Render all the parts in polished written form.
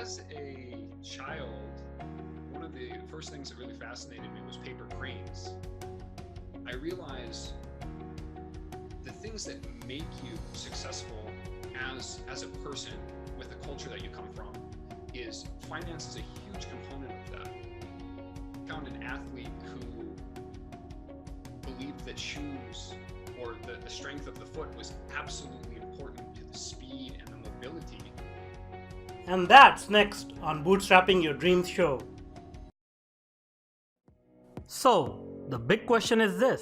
As a child, one of the first things that really fascinated me was paper cranes. I realized the things that make you successful as a person with the culture that you come from is finance is a huge component of that. I found an athlete who believed that shoes or the strength of the foot was absolutely important to the speed and the mobility. And that's next on Bootstrapping Your Dreams show. So, the big question is this: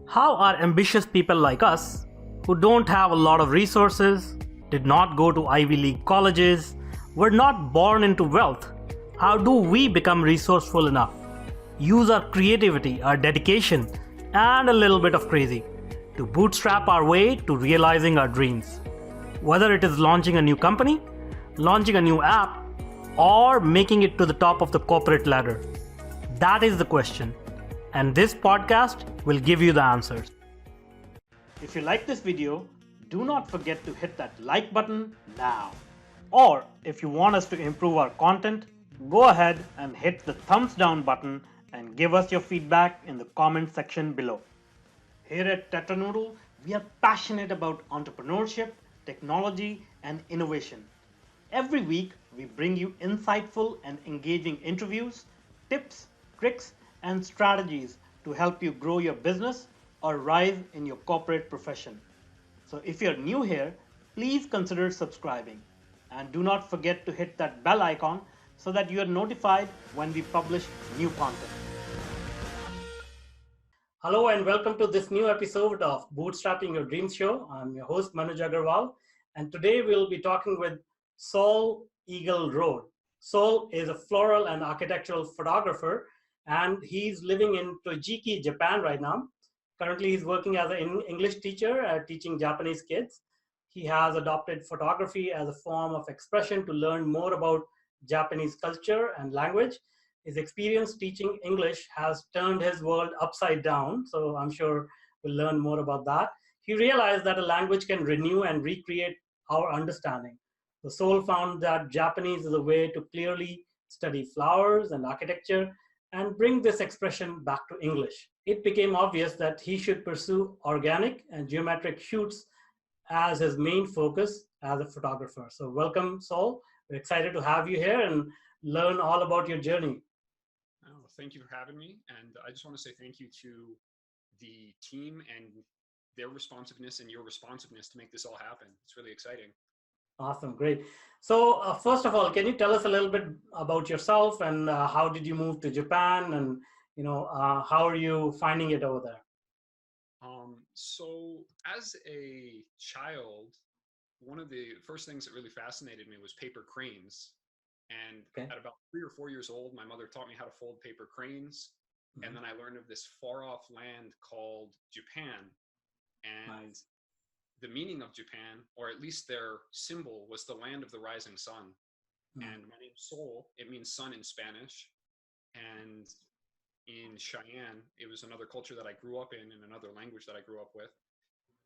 how are ambitious people like us, who don't have a lot of resources, did not go to Ivy League colleges, were not born into wealth, how do we become resourceful enough? Use our creativity, our dedication, and a little bit of crazy to bootstrap our way to realizing our dreams. Whether it is launching a new company, launching a new app, or making it to the top of the corporate ladder. That is the question, and this podcast will give you the answers. If you like this video, do not forget to hit that like button now. Or if you want us to improve our content, go ahead and hit the thumbs down button and give us your feedback in the comment section below. Here at Tetranoodle, we are passionate about entrepreneurship, technology, and innovation. Every week, we bring you insightful and engaging interviews, tips, tricks, and strategies to help you grow your business or rise in your corporate profession. So if you're new here, please consider subscribing. And do not forget to hit that bell icon so that you are notified when we publish new content. Hello and welcome to this new episode of Bootstrapping Your Dreams show. I'm your host Manuj Aggarwal, and today we'll be talking with Saul Eagle Road. Saul is a floral and architectural photographer, and he's living in Tojiki, Japan right now. Currently, he's working as an English teacher teaching Japanese kids. He has adopted photography as a form of expression to learn more about Japanese culture and language. His experience teaching English has turned his world upside down, so I'm sure we'll learn more about that. He realized that a language can renew and recreate our understanding. The Soul found that Japanese is a way to clearly study flowers and architecture and bring this expression back to English. It became obvious that he should pursue organic and geometric shoots as his main focus as a photographer. So welcome, Saul. We're excited to have you here and learn all about your journey. Oh, thank you for having me. And I just want to say thank you to the team and their responsiveness and your responsiveness to make this all happen. It's really exciting. Awesome, great. So first of all, can you tell us a little bit about yourself and how did you move to Japan, and how are you finding it over there? So as a child, one of the first things that really fascinated me was paper cranes. And Okay. at about 3 or 4 years old, my mother taught me how to fold paper cranes. And then I learned of this far off land called Japan. And Nice. the meaning of Japan, or at least their symbol, was the land of the rising sun. And my name's Sol. It means sun in Spanish. And in Cheyenne, it was another culture that I grew up in another language that I grew up with.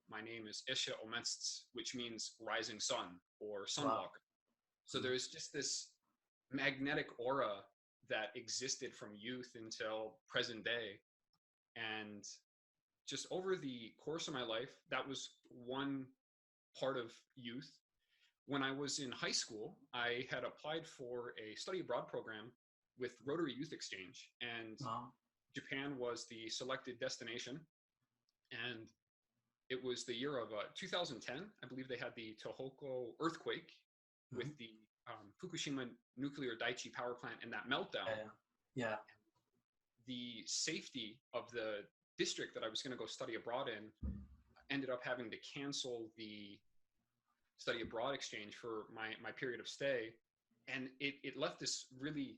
My name is Isha Ometsts, which means rising sun or sunwalker. Wow. So there's just this magnetic aura that existed from youth until present day. And just over the course of my life, that was one part of youth. When I was in high school, I had applied for a study abroad program with Rotary Youth Exchange, and Japan was the selected destination. And it was the year of 2010. I believe they had the Tohoku earthquake with the Fukushima nuclear Daiichi power plant and that meltdown. Yeah. The safety of the district that I was going to go study abroad in ended up having to cancel the study abroad exchange for my period of stay. And it left this really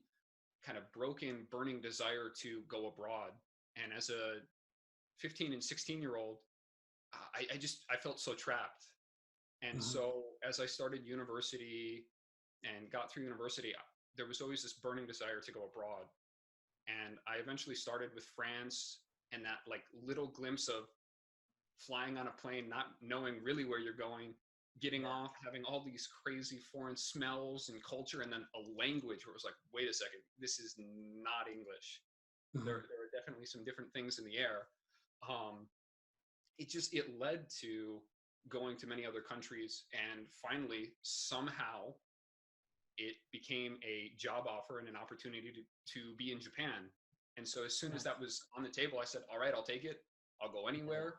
kind of broken, burning desire to go abroad. And as a 15 and 16-year-old, I felt so trapped. And so as I started university and got through university, there was always this burning desire to go abroad. And I eventually started with France, and that like little glimpse of flying on a plane, not knowing really where you're going, getting off, having all these crazy foreign smells and culture, and then a language where it was like, wait a second, this is not English. There are definitely some different things in the air. Um, it led to going to many other countries, and finally, somehow, it became a job offer and an opportunity to be in Japan. And so as soon as that was on the table, I said, all right, I'll take it. I'll go anywhere.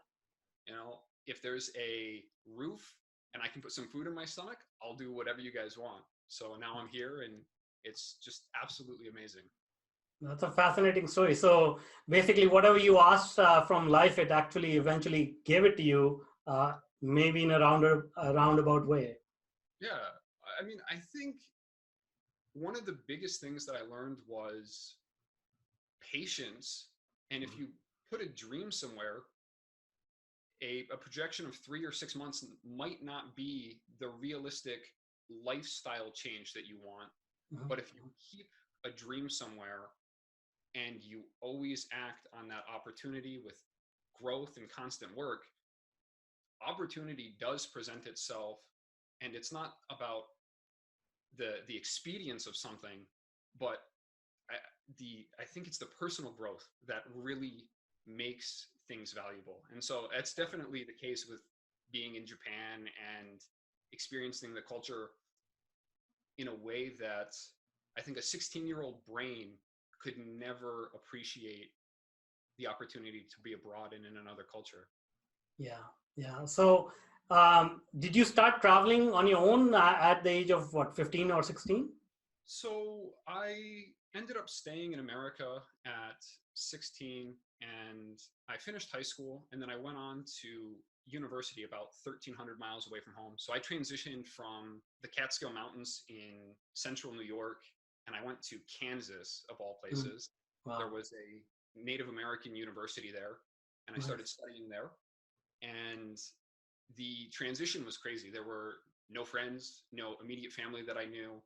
If there's a roof and I can put some food in my stomach, I'll do whatever you guys want. So now I'm here, and it's just absolutely amazing. That's a fascinating story. So basically, whatever you asked from life, it actually eventually gave it to you, maybe in a roundabout way. Yeah. I mean, I think one of the biggest things that I learned was patience. And if you put a dream somewhere, a projection of 3 or 6 months might not be the realistic lifestyle change that you want. But if you keep a dream somewhere and you always act on that opportunity with growth and constant work, opportunity does present itself. And it's not about the expedience of something, but I think it's the personal growth that really makes things valuable. And so that's definitely the case with being in Japan and experiencing the culture in a way that I think a 16-year-old brain could never appreciate the opportunity to be abroad and in another culture. Yeah. So did you start traveling on your own at the age of what, 15 or 16? So I ended up staying in America at 16, and I finished high school, and then I went on to university about 1,300 miles away from home. So I transitioned from the Catskill Mountains in central New York, and I went to Kansas, of all places. Wow. There was a Native American university there, and I started studying there. And the transition was crazy. There were no friends, no immediate family that I knew.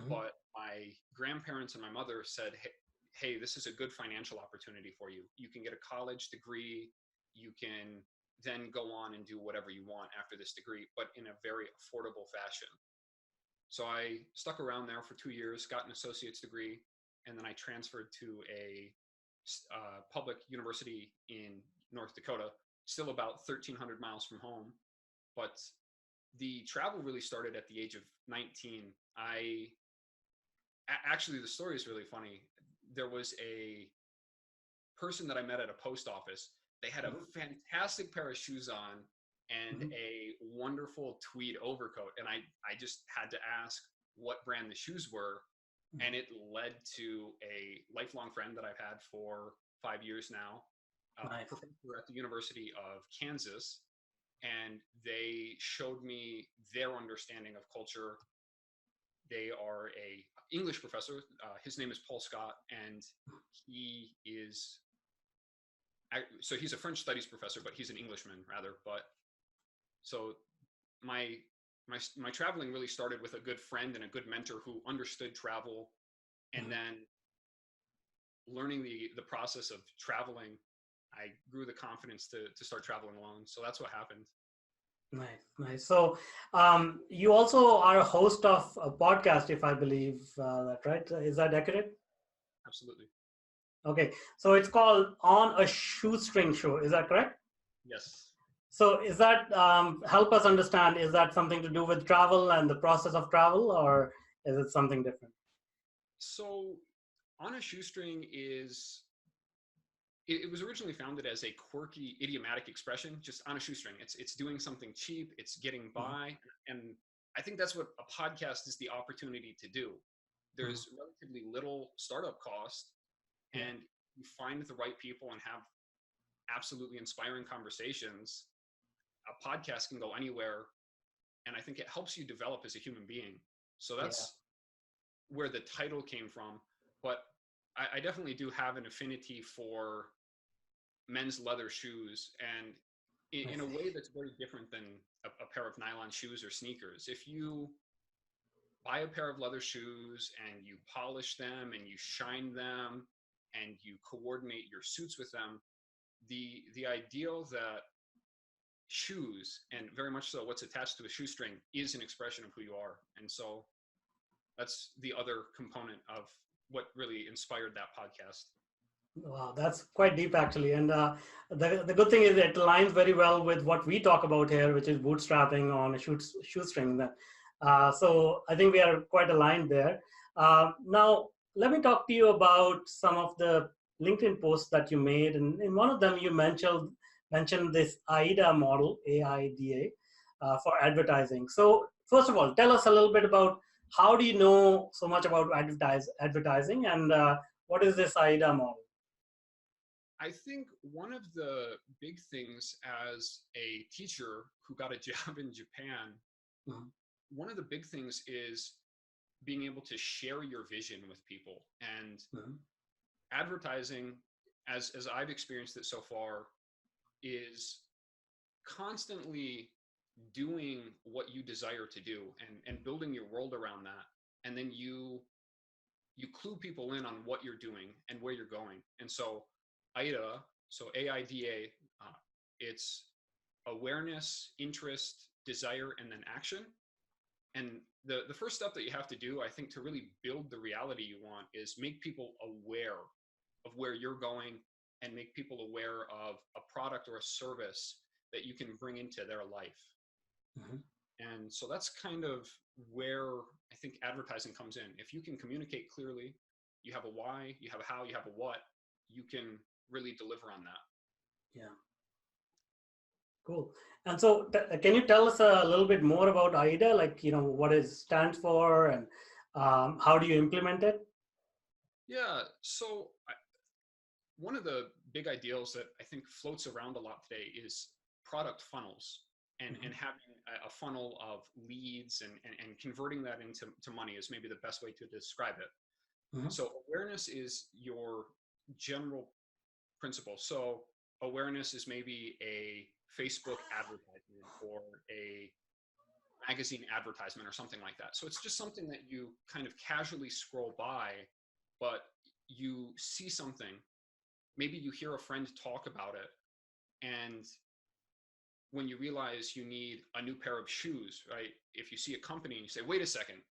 But my grandparents and my mother said, hey, this is a good financial opportunity for you. You can get a college degree. You can then go on and do whatever you want after this degree, but in a very affordable fashion. So I stuck around there for 2 years, got an associate's degree, and then I transferred to a public university in North Dakota, still about 1,300 miles from home. But the travel really started at the age of 19. Actually, the story is really funny. There was a person that I met at a post office. They had a fantastic pair of shoes on and a wonderful tweed overcoat. And I just had to ask what brand the shoes were. And it led to a lifelong friend that I've had for 5 years now, professor at the University of Kansas. And they showed me their understanding of culture. They are a English professor. His name is Paul Scott, and he's a French studies professor, but he's an Englishman rather. But so my traveling really started with a good friend and a good mentor who understood travel, and then learning the process of traveling, I grew the confidence to start traveling alone. So that's what happened. Nice. So you also are a host of a podcast, if I believe that, right? Is that accurate? Absolutely. Okay. So it's called On a Shoestring Show. Is that correct? Yes. So is that, help us understand, is that something to do with travel and the process of travel, or is it something different? So On a Shoestring it was originally founded as a quirky, idiomatic expression, just on a shoestring. It's doing something cheap, it's getting by. And I think that's what a podcast is, the opportunity to do. There's relatively little startup cost, and you find the right people and have absolutely inspiring conversations. A podcast can go anywhere, and I think it helps you develop as a human being. So that's where the title came from. But I definitely do have an affinity for men's leather shoes, and in a way that's very different than a pair of nylon shoes or sneakers. If you buy a pair of leather shoes and you polish them and you shine them and you coordinate your suits with them, the ideal that shoes, and very much so what's attached to a shoestring is an expression of who you are. And so that's the other component of what really inspired that podcast. Wow, that's quite deep actually. And the good thing is it aligns very well with what we talk about here, which is bootstrapping on a shoestring. So I think we are quite aligned there. Now, let me talk to you about some of the LinkedIn posts that you made. And in one of them, you mentioned this AIDA model, AIDA, for advertising. So first of all, tell us a little bit about how do you know so much about advertising, and what is this AIDA model? I think one of the big things as a teacher who got a job in Japan, Mhm. one of the big things is being able to share your vision with people. And Mhm. advertising, as I've experienced it so far, is constantly doing what you desire to do and building your world around that. And then you clue people in on what you're doing and where you're going. And so AIDA, so AIDA, it's awareness, interest, desire, and then action. And the first step that you have to do, I think, to really build the reality you want is make people aware of where you're going and make people aware of a product or a service that you can bring into their life. Mhm. And so that's kind of where I think advertising comes in. If you can communicate clearly, you have a why, you have a how, you have a what, you can really deliver on that. Yeah. Cool. And so, can you tell us a little bit more about AIDA? Like, what it stands for, and how do you implement it? Yeah. So one of the big ideals that I think floats around a lot today is product funnels, and having a funnel of leads and converting that into money is maybe the best way to describe it. Mhm. So awareness is your general principle. So awareness is maybe a Facebook advertisement or a magazine advertisement or something like that. So it's just something that you kind of casually scroll by, but you see something. Maybe you hear a friend talk about it, and when you realize you need a new pair of shoes, right? If you see a company and you say, wait a second,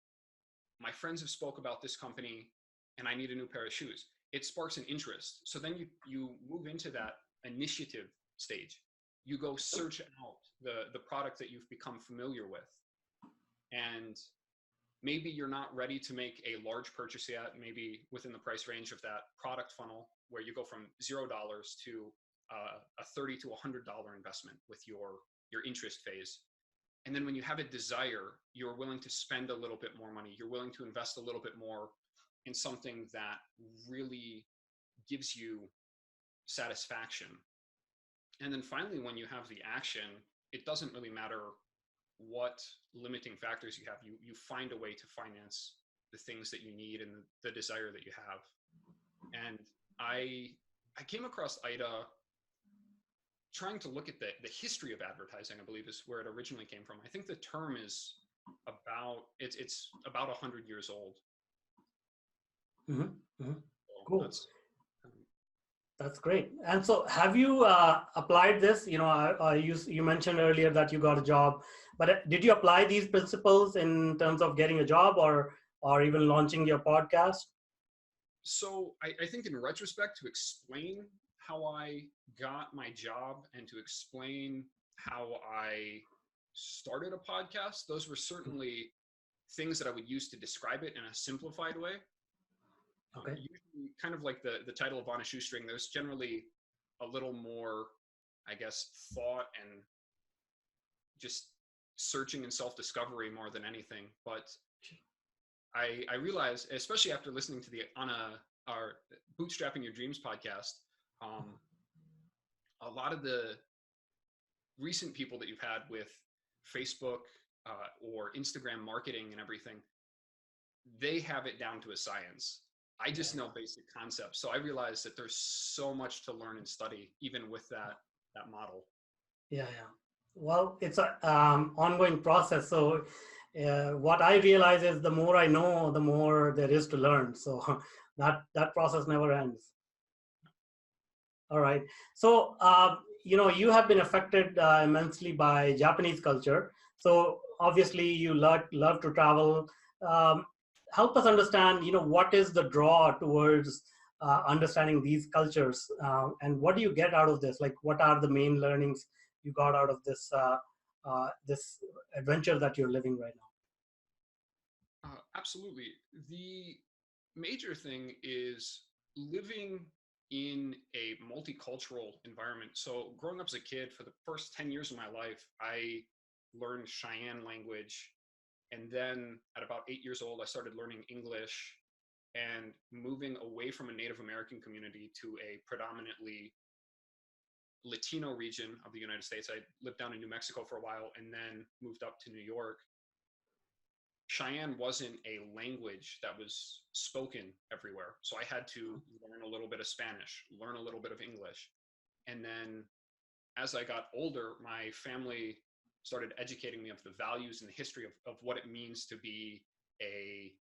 my friends have spoke about this company and I need a new pair of shoes. It sparks an interest. So then you move into that initiative stage. You go search out the product that you've become familiar with. And maybe you're not ready to make a large purchase yet, maybe within the price range of that product funnel where you go from $0 to a $30 to $100 investment with your interest phase. And then when you have a desire, you're willing to spend a little bit more money. You're willing to invest a little bit more in something that really gives you satisfaction. And then finally, when you have the action, it doesn't really matter what limiting factors you have. You find a way to finance the things that you need and the desire that you have. And I came across AIDA trying to look at the history of advertising, I believe is where it originally came from. I think the term is it's about 100 years old. Mhm. Mhm. So Cool. that's That's great. And so, have you applied this? You mentioned earlier that you got a job, but did you apply these principles in terms of getting a job, or even launching your podcast? so I think in retrospect, to explain how I got my job and to explain how I started a podcast, those were certainly things that I would use to describe it in a simplified way. Okay. Usually, kind of like the title of On a Shoestring, there's generally a little more, I guess, thought and just searching and self-discovery more than anything. But I realized, especially after listening to our Bootstrapping Your Dreams podcast, a lot of the recent people that you've had with Facebook or Instagram marketing and everything, they have it down to a science. I just know basic concepts. So I realized that there's so much to learn and study, even with that model. Yeah, yeah. Well, it's a ongoing process. So, what I realize is the more I know, the more there is to learn. So that process never ends. All right. So, you have been affected immensely by Japanese culture. So obviously you love to travel. Um, Help us understand, what is the draw towards understanding these cultures, and what do you get out of this? Like, what are the main learnings you got out of this adventure that you're living right Absolutely. The major thing is living in a multicultural environment. So, growing up as a kid, for the first 10 years of my life, I learned Cheyenne language. And then at about 8 years old, I started learning English and moving away from a Native American community to a predominantly Latino region of the United States. I lived down in New Mexico for a while and then moved up to New York. Cheyenne wasn't a language that was spoken everywhere. So I had to learn a little bit of Spanish, learn a little bit of English. And then as I got older, my family started educating me of the values and the history of what it means to be a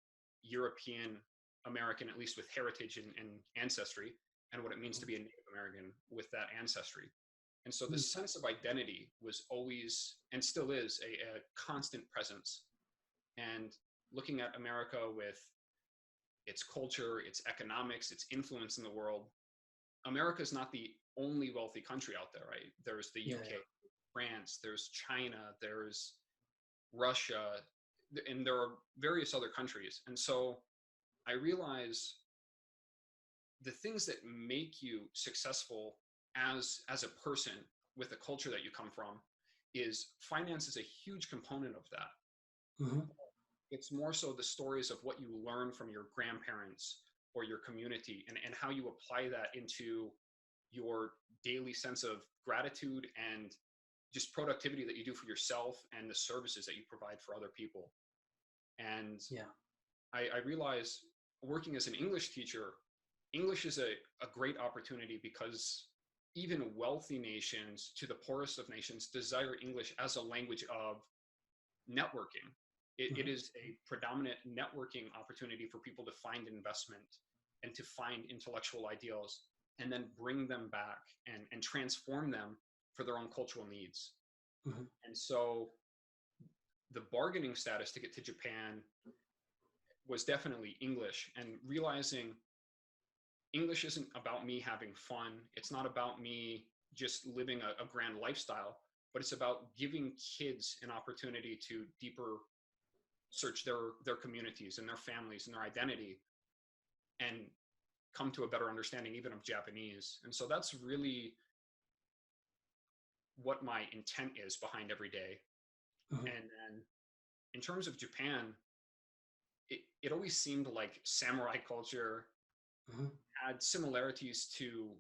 European American, at least with heritage and ancestry, and what it means to be a Native American with that ancestry. And so the now? sense of identity was always, and still is, a constant presence. And looking at America with its culture, its economics, its influence in the world, America is not the only wealthy country out there, right? There's the Yeah, UK, yeah. France, there's China, there's Russia, and there are various other countries. And so I realize the things that make you successful as a person with the culture that you come from is finance is a huge component of that. Mhm. It's more so the stories of what you learn from your grandparents or your community, and how you apply that into your daily sense of gratitude and just productivity that you do for yourself and the services that you provide for other people. And Yeah. I realize working as an English teacher, English is a great opportunity because even wealthy nations to the poorest of nations desire English as a language of networking. It Mhm. is a predominant networking opportunity for people to find investment and to find intellectual ideals and then bring them back and transform them for their own cultural needs. Mhm. And so the bargaining status to get to Japan was definitely English, and realizing English isn't about me having fun. It's not about me just living a grand lifestyle, but it's about giving kids an opportunity to deeper search their communities and their families and their identity and come to a better understanding even of Japanese. And so that's really what my intent is behind every day. Mhm. And then in terms of Japan, it always seemed like samurai culture Mhm. had similarities to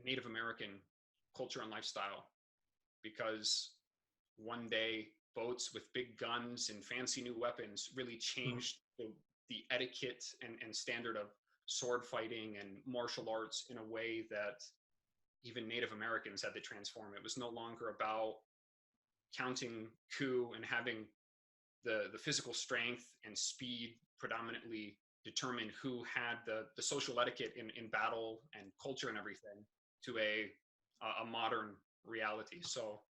Native American culture and lifestyle, because one day boats with big guns and fancy new weapons really Mhm. changed the etiquette and standard of sword fighting and martial arts in a way that even Native Americans had to transform. It was no longer about counting coup and having the physical strength and speed predominantly determine who had the social etiquette in battle and culture and everything to a modern reality. So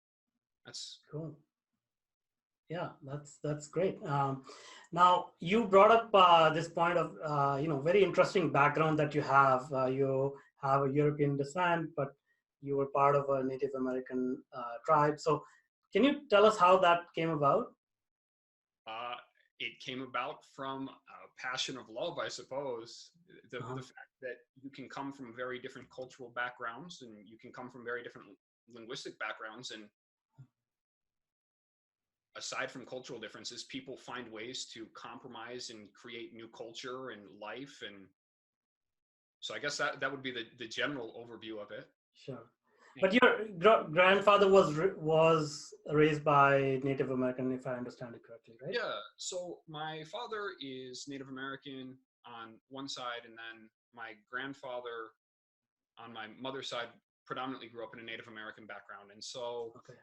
that's Cool. Yeah, that's great. Now you brought up this point of very interesting background that you have. You have a European descent, but you were part of a Native American tribe. So, can you tell us how that came about? uh, it came about from a passion of love, I suppose. The Uh-huh. fact that you can come from very different cultural backgrounds and you can come from very different linguistic backgrounds, and aside from cultural differences, people find ways to compromise and create new culture and life. And so I guess that would be the general overview of it. Sure. But your grandfather was raised by Native American, if I understand it correctly, right? Yeah, so my father is Native American on one side, and then my grandfather on my mother's side predominantly grew up in a Native American background. And so Okay.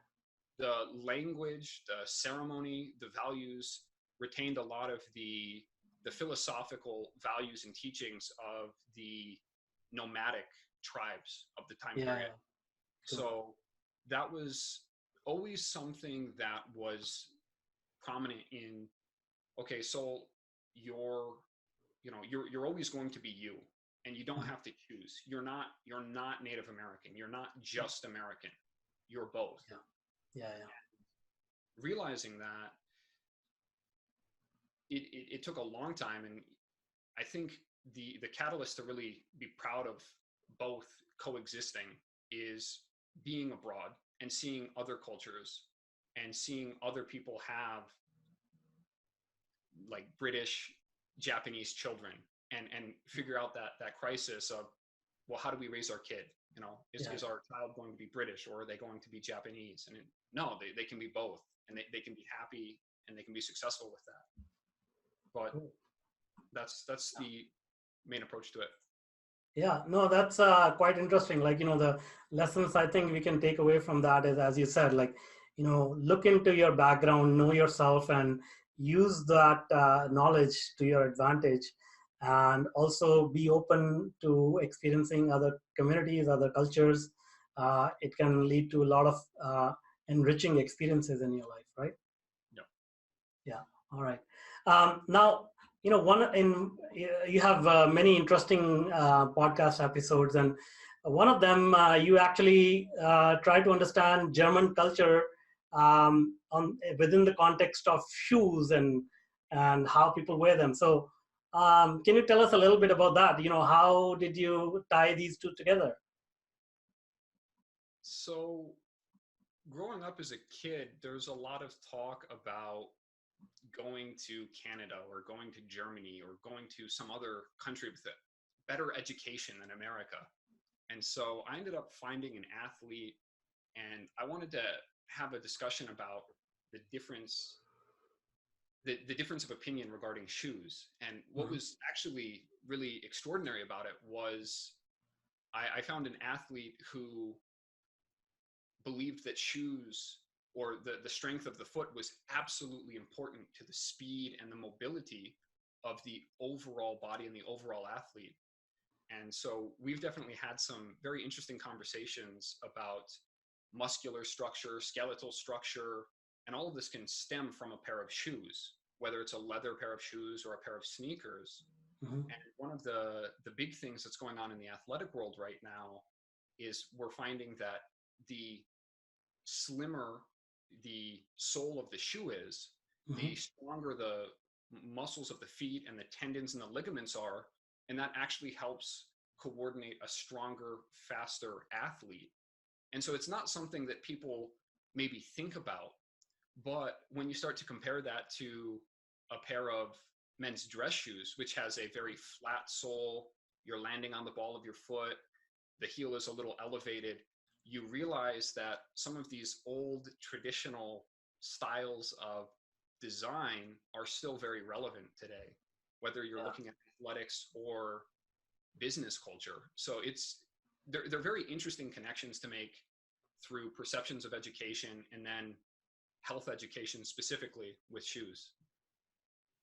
the language, the ceremony, the values retained a lot of the philosophical values and teachings of the nomadic tribes of the time Yeah. period. Yeah. Cool. So that was always something that was prominent in, okay, so you're, you're always going to be you, and you don't have to choose. You're not Native American. You're not just American. You're both. Yeah. Yeah. Yeah. Realizing that, it took a long time, and I think the catalyst to really be proud of both coexisting is being abroad and seeing other cultures and seeing other people have like British, Japanese children, and figure out that crisis of, well, how do we raise our kid? Is our child going to be British, or are they going to be Japanese? And no, they can be both, and they can be happy and they can be successful with that. But Cool. that's the main approach to it. Yeah, no, that's quite interesting. Like, the lessons I think we can take away from that is, as you said, like, look into your background, know yourself, and use that knowledge to your advantage. And also be open to experiencing other communities, other cultures. It can lead to a lot of enriching experiences in your life, right? Yeah. Yeah. All right. Now, one in you have many interesting podcast episodes, and one of them you actually try to understand German culture within the context of shoes and how people wear them. So, can you tell us a little bit about that? How did you tie these two together? So growing up as a kid, there's a lot of talk about going to Canada or going to Germany or going to some other country with a better education than America. And so I ended up finding an athlete, and I wanted to have a discussion about the difference, the difference of opinion regarding shoes. And what was actually really extraordinary about it was I found an athlete who believed that shoes, or the strength of the foot, was absolutely important to the speed and the mobility of the overall body and the overall athlete. And so we've definitely had some very interesting conversations about muscular structure, skeletal structure, and all of this can stem from a pair of shoes, whether it's a leather pair of shoes or a pair of sneakers. And one of the big things that's going on in the athletic world right now is we're finding that the slimmer the sole of the shoe is, the stronger the muscles of the feet and the tendons and the ligaments are, and that actually helps coordinate a stronger, faster athlete. And so it's not something that people maybe think about, but when you start to compare that to a pair of men's dress shoes, which has a very flat sole, you're landing on the ball of your foot, the heel is a little elevated, you realize that some of these old traditional styles of design are still very relevant today, whether you're looking at athletics or business culture. So they're very interesting connections to make through perceptions of education and then health education specifically with shoes.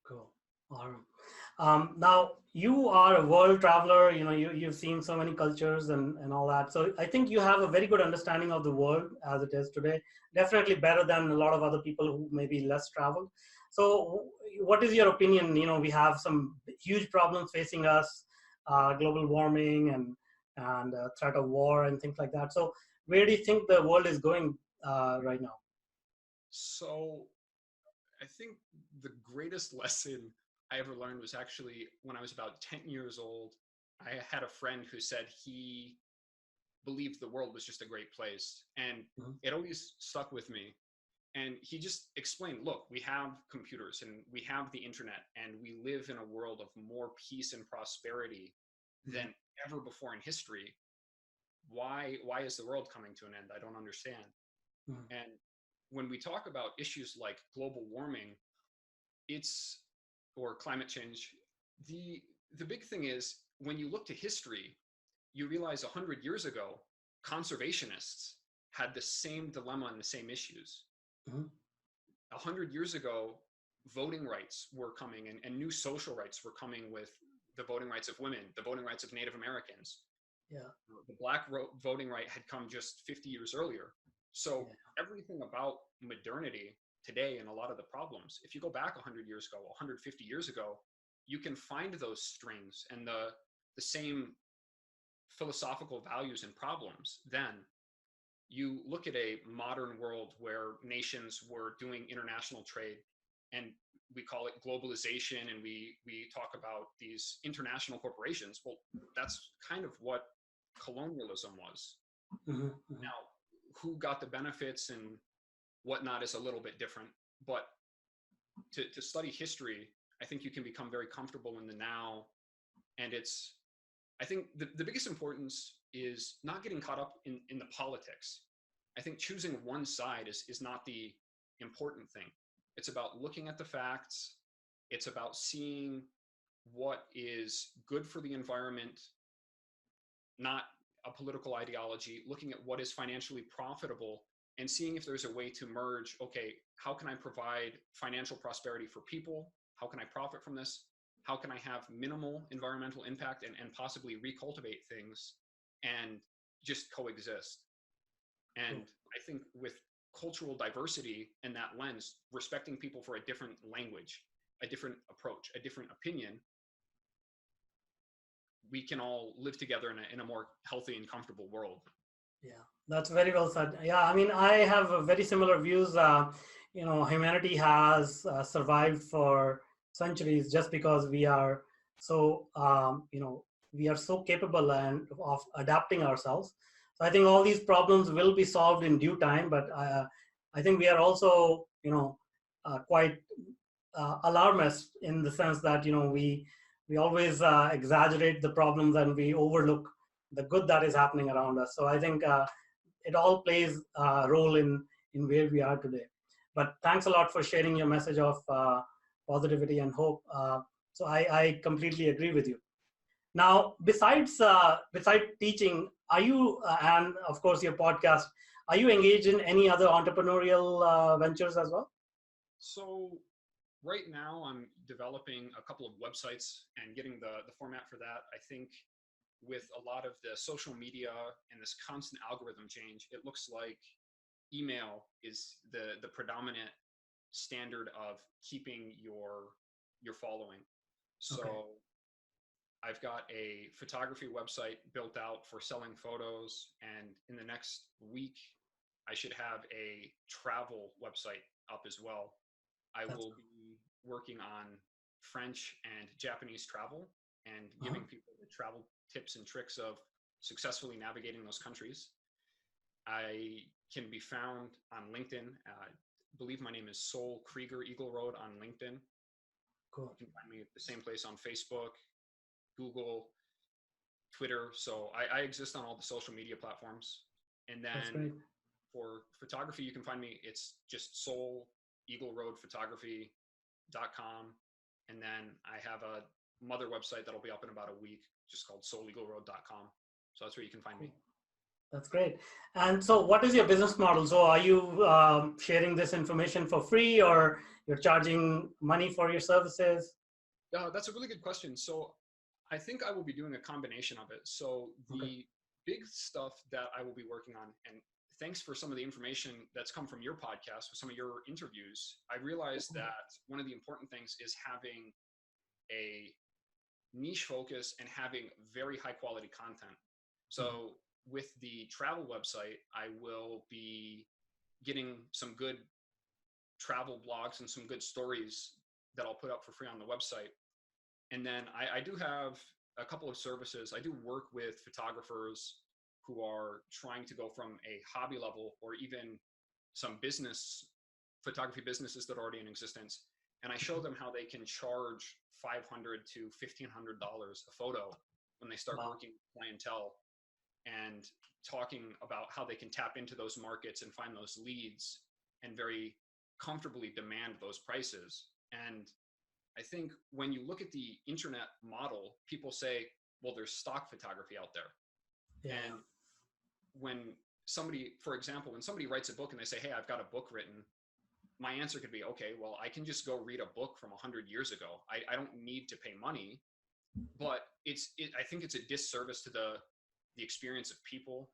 Cool. All right. Now you are a world traveler. You've seen so many cultures and all that. So I think you have a very good understanding of the world as it is today. Definitely better than a lot of other people who may be less traveled. So what is your opinion? We have some huge problems facing us, global warming and threat of war and things like that. So where do you think the world is going right now? So I think the greatest lesson I ever learned was actually when I was about 10 years old. I had a friend who said he believed the world was just a great place, and it always stuck with me. And he just explained, look, we have computers and we have the internet, and we live in a world of more peace and prosperity than ever before in history. Why is the world coming to an end? I don't understand. And when we talk about issues like global warming, or climate change, the big thing is when you look to history, you realize 100 years ago, conservationists had the same dilemma and the same issues. 100 years ago, voting rights were coming, and new social rights were coming with the voting rights of women, the voting rights of Native Americans. Yeah. The black voting right had come just 50 years earlier. So everything about modernity today and a lot of the problems, if you go back 100 years ago, 150 years ago, you can find those strings and the same philosophical values and problems then. You look at a modern world where nations were doing international trade, and we call it globalization, and we talk about these international corporations. Well, that's kind of what colonialism was. Now, who got the benefits and whatnot is a little bit different, but to study history, I think you can become very comfortable in the now. And I think the biggest importance is not getting caught up in the politics. I think choosing one side is not the important thing. It's about looking at the facts. It's about seeing what is good for the environment, not a political ideology, looking at what is financially profitable and seeing if there's a way to merge, okay, how can I provide financial prosperity for people? How can I profit from this? How can I have minimal environmental impact and possibly recultivate things and just coexist? And I think with cultural diversity and that lens, respecting people for a different language, a different approach, a different opinion, we can all live together in a more healthy and comfortable world. Yeah, that's very well said. Yeah, I mean, I have very similar views. Humanity has survived for centuries just because we are so, we are so capable and of adapting ourselves. So I think all these problems will be solved in due time. But I think we are also, quite alarmist in the sense that we always exaggerate the problems and we overlook the good that is happening around us. So I think it all plays a role in where we are today. But thanks a lot for sharing your message of positivity and hope. So I completely agree with you. Now, besides teaching, are you and of course your podcast, are you engaged in any other entrepreneurial ventures as well? So right now I'm developing a couple of websites and getting the format for that. I think with a lot of the social media and this constant algorithm change, it looks like email is the predominant standard of keeping your following. So okay. I've got a photography website built out for selling photos, and in the next week I should have a travel website up as well. I will be working on French and Japanese travel and giving people the travel tips and tricks of successfully navigating those countries. I can be found on LinkedIn. I believe my name is Sol Krieger Eagle Road on LinkedIn. Cool. You can find me at the same place on Facebook, Google, Twitter. So I exist on all the social media platforms. And then for photography, you can find me. It's just Sol Eagle Road Photography.com. And then I have a mother website that'll be up in about a week, just called soleagleroad.com. So that's where you can find me. That's great. And so what is your business model? So are you sharing this information for free, or you're charging money for your services? That's a really good question. So I think I will be doing a combination of it. So the big stuff that I will be working on, and thanks for some of the information that's come from your podcast with some of your interviews, I realized that one of the important things is having a niche focus and having very high quality content. So with the travel website, I will be getting some good travel blogs and some good stories that I'll put up for free on the website. And then I do have a couple of services. I do work with photographers who are trying to go from a hobby level or even some photography businesses that are already in existence. And I show them how they can charge $500 to $1,500 a photo when they start working with clientele, and talking about how they can tap into those markets and find those leads and very comfortably demand those prices. And I think when you look at the internet model, people say, well, there's stock photography out there. Yeah. And when somebody, for example, when somebody writes a book and they say, hey, I've got a book written, my answer could be, okay, well, I can just go read a book from 100 years ago. I don't need to pay money, but I think it's a disservice to the experience of people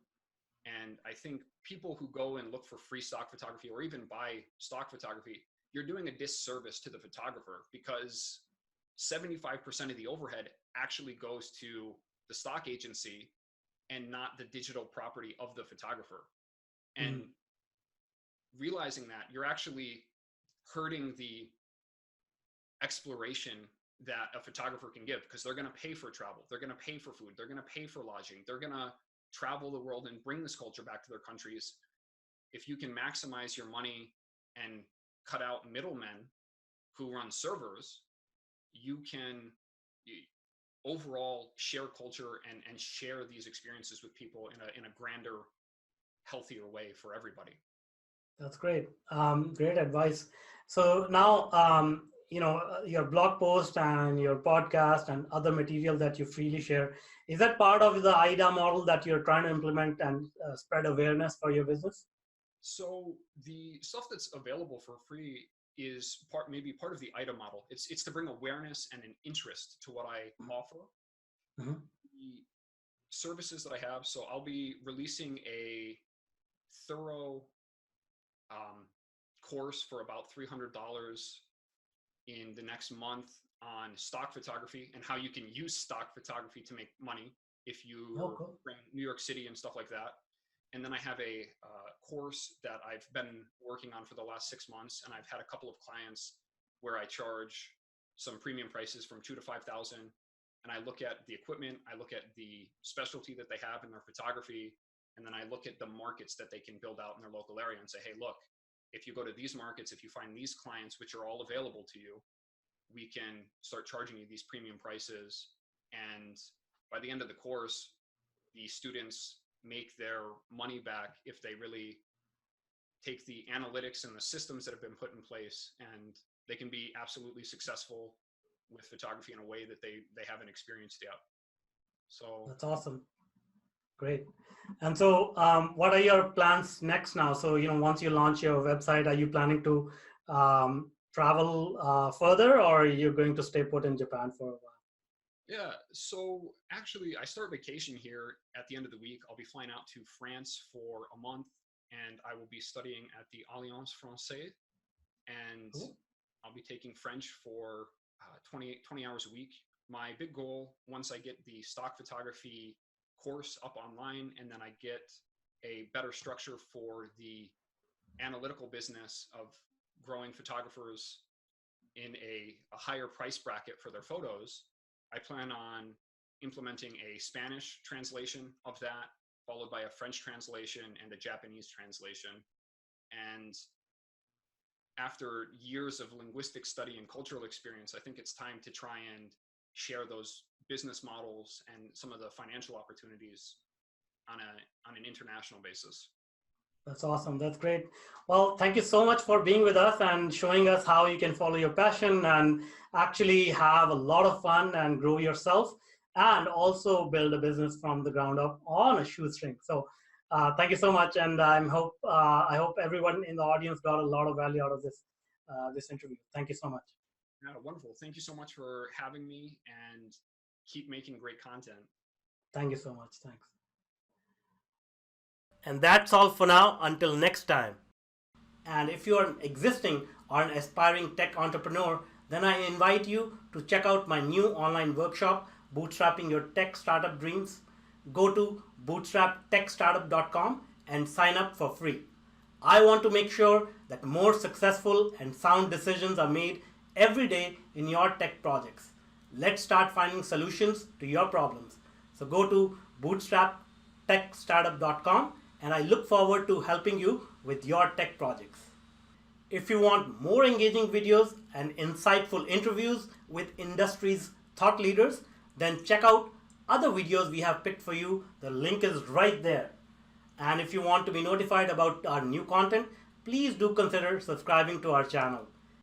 And I think people who go and look for free stock photography or even buy stock photography, you're doing a disservice to the photographer, because 75% of the overhead actually goes to the stock agency and not the digital property of the photographer. And realizing that, you're actually hurting the exploration that a photographer can give, because they're going to pay for travel, they're going to pay for food, they're going to pay for lodging, they're going to travel the world and bring this culture back to their countries. If you can maximize your money and cut out middlemen who run servers, you can overall share culture and share these experiences with people in a grander, healthier way for everybody. That's great. Great advice. So now, your blog post and your podcast and other material that you freely share, is that part of the AIDA model that you're trying to implement and spread awareness for your business? So the stuff that's available for free is maybe part of the AIDA model. It's to bring awareness and an interest to what I offer. Mm-hmm. The services that I have. So I'll be releasing a thorough course for about $300 in the next month on stock photography and how you can use stock photography to make money if you bring New York City and stuff like that. And then I have a course that I've been working on for the last 6 months, and I've had a couple of clients where I charge some premium prices from $2,000 to $5,000. And I look at the equipment, I look at the specialty that they have in their photography, and then I look at the markets that they can build out in their local area and say, hey, look, if you go to these markets, if you find these clients, which are all available to you, we can start charging you these premium prices. And by the end of the course, the students make their money back if they really take the analytics and the systems that have been put in place, and they can be absolutely successful with photography in a way that they haven't experienced yet. So that's awesome. Great. And so what are your plans next now? So, once you launch your website, are you planning to travel further, or are you going to stay put in Japan for a while? Yeah, so actually I start vacation here at the end of the week. I'll be flying out to France for a month, and I will be studying at the Alliance Française, and Cool. I'll be taking French for 20 hours a week. My big goal, once I get the stock photography course up online, and then I get a better structure for the analytical business of growing photographers in a higher price bracket for their photos, I plan on implementing a Spanish translation of that, followed by a French translation and a Japanese translation. And after years of linguistic study and cultural experience, I think it's time to try and share those business models and some of the financial opportunities on an international basis. That's awesome. That's great. Well, thank you so much for being with us and showing us how you can follow your passion and actually have a lot of fun and grow yourself, and also build a business from the ground up on a shoestring. So thank you so much. And I hope everyone in the audience got a lot of value out of this interview. Thank you so much. Yeah, wonderful. Thank you so much for having me, and keep making great content. Thank you so much. Thanks. And that's all for now. Until next time. And if you're an existing or an aspiring tech entrepreneur, then I invite you to check out my new online workshop, Bootstrapping Your Tech Startup Dreams. Go to bootstraptechstartup.com and sign up for free. I want to make sure that more successful and sound decisions are made every day in your tech projects. Let's start finding solutions to your problems. So go to bootstraptechstartup.com, and I look forward to helping you with your tech projects. If you want more engaging videos and insightful interviews with industry's thought leaders, then check out other videos we have picked for you. The link is right there. And if you want to be notified about our new content, please do consider subscribing to our channel.